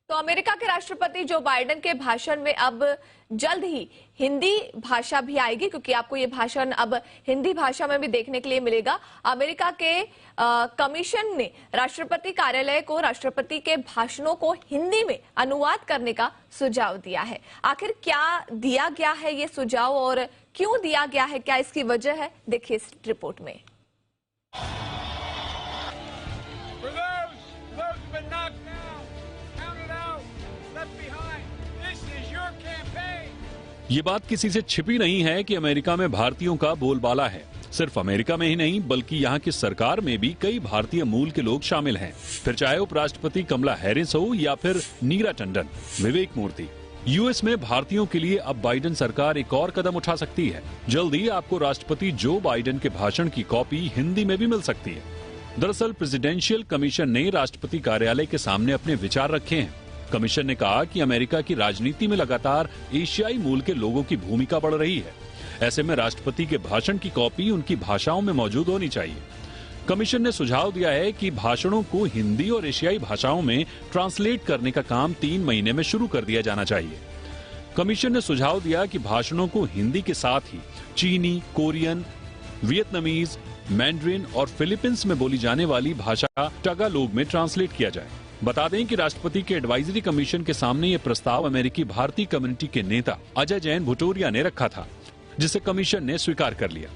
तो अमेरिका के राष्ट्रपति जो बाइडेन के भाषण में अब जल्द ही हिंदी भाषा भी आएगी, क्योंकि आपको ये भाषण अब हिंदी भाषा में भी देखने के लिए मिलेगा। अमेरिका के कमीशन ने राष्ट्रपति कार्यालय को राष्ट्रपति के भाषणों को हिंदी में अनुवाद करने का सुझाव दिया है। आखिर क्या दिया गया है ये सुझाव और क्यों दिया गया है, क्या इसकी वजह है, देखिए इस रिपोर्ट में। ये बात किसी से छिपी नहीं है कि अमेरिका में भारतीयों का बोलबाला है। सिर्फ अमेरिका में ही नहीं बल्कि यहाँ की सरकार में भी कई भारतीय मूल के लोग शामिल हैं। फिर चाहे उपराष्ट्रपति कमला हैरिस हो या फिर नीरा टंडन, विवेक मूर्ति। यूएस में भारतीयों के लिए अब बाइडेन सरकार एक और कदम उठा सकती है। जल्दी आपको राष्ट्रपति जो बाइडेन के भाषण की कॉपी हिंदी में भी मिल सकती है। दरअसल प्रेसिडेंशियल कमीशन ने राष्ट्रपति कार्यालय के सामने अपने विचार रखे हैं। कमीशन ने कहा कि अमेरिका की राजनीति में लगातार एशियाई मूल के लोगों की भूमिका बढ़ रही है। ऐसे में राष्ट्रपति के भाषण की कॉपी उनकी भाषाओं में मौजूद होनी चाहिए। कमीशन ने सुझाव दिया है कि भाषणों को हिंदी और एशियाई भाषाओं में ट्रांसलेट करने का काम 3 महीने में शुरू कर दिया जाना चाहिए। कमीशन ने सुझाव दिया कि भाषणों को हिंदी के साथ ही चीनी, कोरियन, वियतनामीज, मैंड्रिन और फिलीपींस में बोली जाने वाली भाषा टगालोग में ट्रांसलेट किया जाए। बता दें कि राष्ट्रपति के एडवाइजरी कमीशन के सामने ये प्रस्ताव अमेरिकी भारतीय कम्युनिटी के नेता अजय जैन भुटोरिया ने रखा था, जिसे कमीशन ने स्वीकार कर लिया।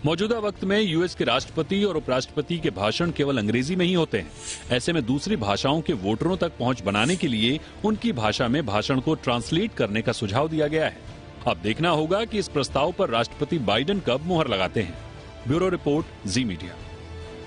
मौजूदा वक्त में यूएस के राष्ट्रपति और उपराष्ट्रपति के भाषण केवल अंग्रेजी में ही होते हैं। ऐसे में दूसरी भाषाओं के वोटरों तक पहुंच बनाने के लिए उनकी भाषा में भाषण को ट्रांसलेट करने का सुझाव दिया गया है। अब देखना होगा कि इस प्रस्ताव पर राष्ट्रपति बाइडेन कब मुहर लगाते हैं। ब्यूरो रिपोर्ट, जी मीडिया।